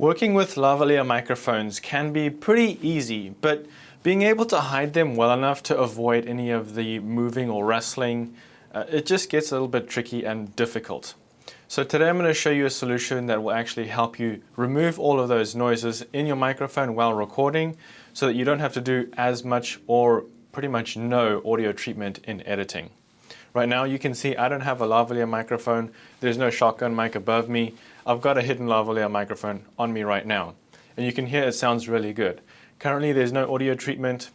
Working with lavalier microphones can be pretty easy, but being able to hide them well enough to avoid any of the moving or rustling, it just gets a little bit tricky and difficult. So today I'm going to show you a solution that will actually help you remove all of those noises in your microphone while recording so that you don't have to do as much or pretty much no audio treatment in editing. Right now you can see I don't have a lavalier microphone, there's no shotgun mic above me. I've got a hidden lavalier microphone on me right now. And you can hear it sounds really good. Currently there's no audio treatment,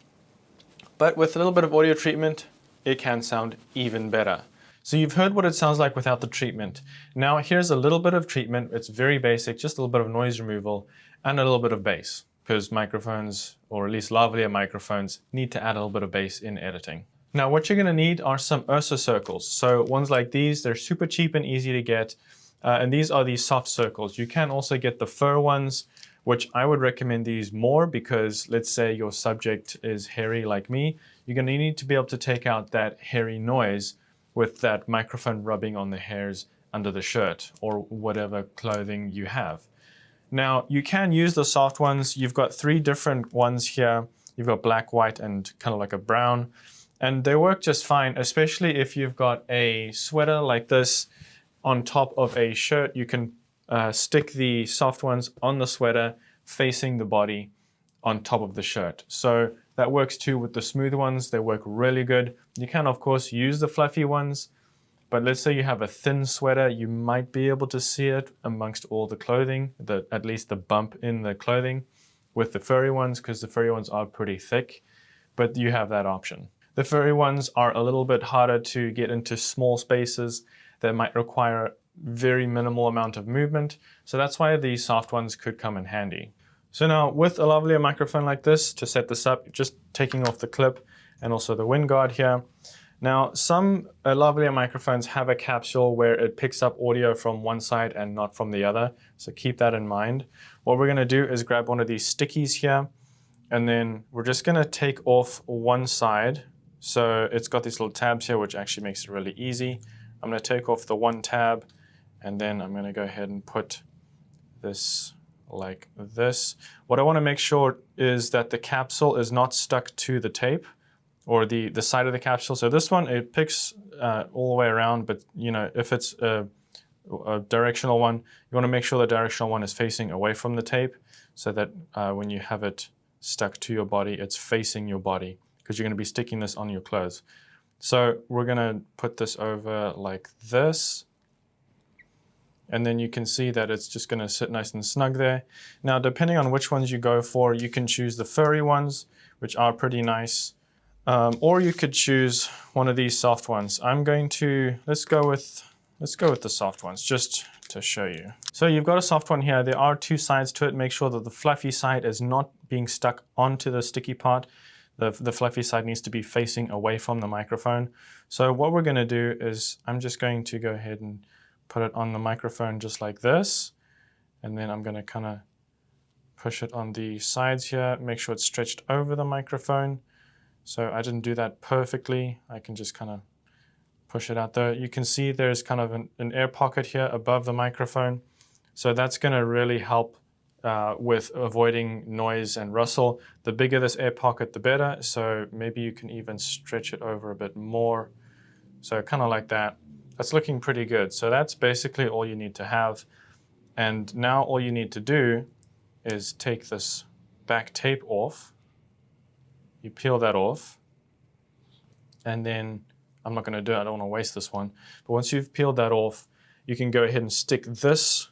but with a little bit of audio treatment, it can sound even better. So you've heard what it sounds like without the treatment. Now here's a little bit of treatment. It's very basic, just a little bit of noise removal and a little bit of bass, because microphones, or at least lavalier microphones, need to add a little bit of bass in editing. Now what you're going to need are some URSA circles. So ones like these, they're super cheap and easy to get. And these are the soft circles. You can also get the fur ones, which I would recommend these more because let's say your subject is hairy like me, you're going to need to be able to take out that hairy noise with that microphone rubbing on the hairs under the shirt or whatever clothing you have. Now you can use the soft ones. You've got three different ones here. You've got black, white, and kind of like a brown. And they work just fine, especially if you've got a sweater like this on top of a shirt. You can stick the soft ones on the sweater facing the body on top of the shirt. So that works too with the smooth ones. They work really good. You can of course use the fluffy ones, but let's say you have a thin sweater, you might be able to see it amongst all the clothing, at least the bump in the clothing with the furry ones, because the furry ones are pretty thick, but you have that option. The furry ones are a little bit harder to get into small spaces that might require very minimal amount of movement. So that's why these soft ones could come in handy. So now with a lavalier microphone like this, to set this up, just taking off the clip and also the wind guard here. Now some lavalier microphones have a capsule where it picks up audio from one side and not from the other. So keep that in mind. What we're gonna do is grab one of these stickies here, and then we're just gonna take off one side. So it's got these little tabs here, which actually makes it really easy. I'm going to take off the one tab, and then I'm going to go ahead and put this like this. What I want to make sure is that the capsule is not stuck to the tape or the side of the capsule. So this one, it picks all the way around, but you know, if it's a directional one, you want to make sure the directional one is facing away from the tape so that when you have it stuck to your body, it's facing your body, because you're going to be sticking this on your clothes. So we're going to put this over like this. And then you can see that it's just going to sit nice and snug there. Now, depending on which ones you go for, you can choose the furry ones, which are pretty nice. Or you could choose one of these soft ones. Let's go with the soft ones just to show you. So you've got a soft one here. There are two sides to it. Make sure that the fluffy side is not being stuck onto the sticky part. The fluffy side needs to be facing away from the microphone. So what we're going to do is I'm just going to go ahead and put it on the microphone just like this. And then I'm going to kind of push it on the sides here, make sure it's stretched over the microphone. So I didn't do that perfectly. I can just kind of push it out there. You can see there's kind of an air pocket here above the microphone. So that's going to really help with avoiding noise and rustle. The bigger this air pocket, the better. So maybe you can even stretch it over a bit more. So kind of like that. That's looking pretty good. So that's basically all you need to have. And now all you need to do is take this back tape off. You peel that off. And then I'm not going to do it. I don't want to waste this one. But once you've peeled that off, you can go ahead and stick this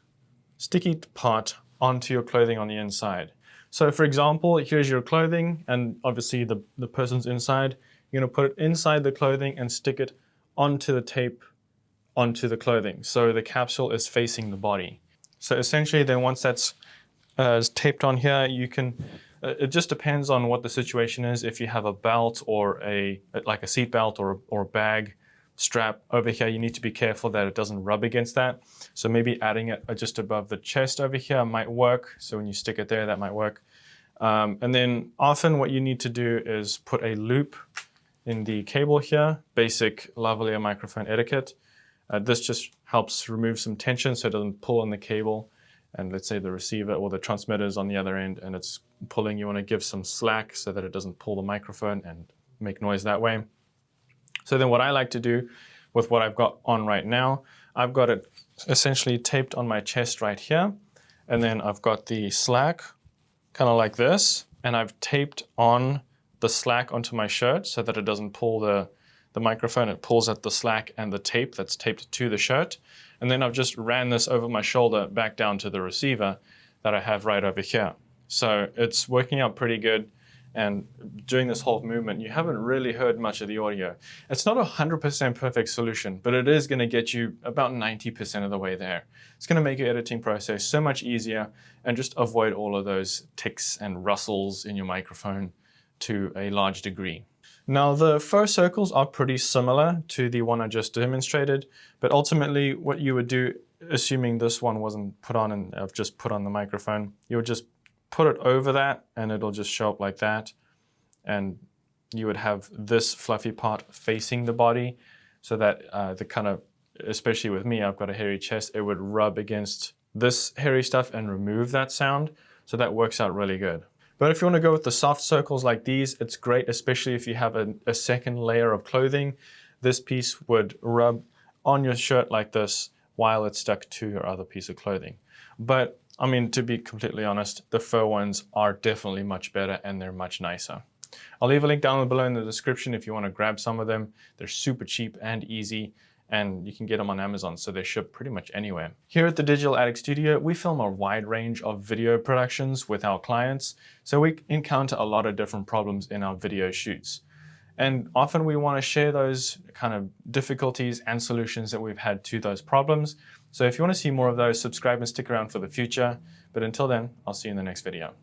sticky part onto your clothing on the inside. So for example, here's your clothing, and obviously the person's inside. You're going to put it inside the clothing and stick it onto the tape onto the clothing. So the capsule is facing the body. So essentially then once that's taped on here, you can, it just depends on what the situation is. If you have a belt or like a seat belt or bag strap over here, you need to be careful that it doesn't rub against that. So maybe adding it just above the chest over here might work. So when you stick it there, that might work. And then often what you need to do is put a loop in the cable here, basic lavalier microphone etiquette. This just helps remove some tension so it doesn't pull on the cable and let's say the receiver or the transmitter is on the other end and it's pulling, you want to give some slack so that it doesn't pull the microphone and make noise that way. So then what I like to do with what I've got on right now, I've got it essentially taped on my chest right here, and then I've got the slack kind of like this, and I've taped on the slack onto my shirt so that it doesn't pull the microphone. It pulls at the slack and the tape that's taped to the shirt. And then I've just ran this over my shoulder back down to the receiver that I have right over here. So it's working out pretty good. And during this whole movement, you haven't really heard much of the audio. It's not a 100% perfect solution, but it is going to get you about 90% of the way there. It's going to make your editing process so much easier and just avoid all of those ticks and rustles in your microphone to a large degree. Now, the faux circles are pretty similar to the one I just demonstrated, but ultimately what you would do, assuming this one wasn't put on and I've just put on the microphone, you would just put it over that and it'll just show up like that. And you would have this fluffy part facing the body so that the kind of, especially with me, I've got a hairy chest, it would rub against this hairy stuff and remove that sound. So that works out really good. But if you want to go with the soft circles like these, it's great, especially if you have a second layer of clothing. This piece would rub on your shirt like this while it's stuck to your other piece of clothing. But I mean, to be completely honest, the faux ones are definitely much better and they're much nicer. I'll leave a link down below in the description if you want to grab some of them. They're super cheap and easy, and you can get them on Amazon, so they ship pretty much anywhere. Here at the Digital Attic Studio, we film a wide range of video productions with our clients, so we encounter a lot of different problems in our video shoots. And often we want to share those kind of difficulties and solutions that we've had to those problems. So if you want to see more of those, subscribe and stick around for the future. But until then, I'll see you in the next video.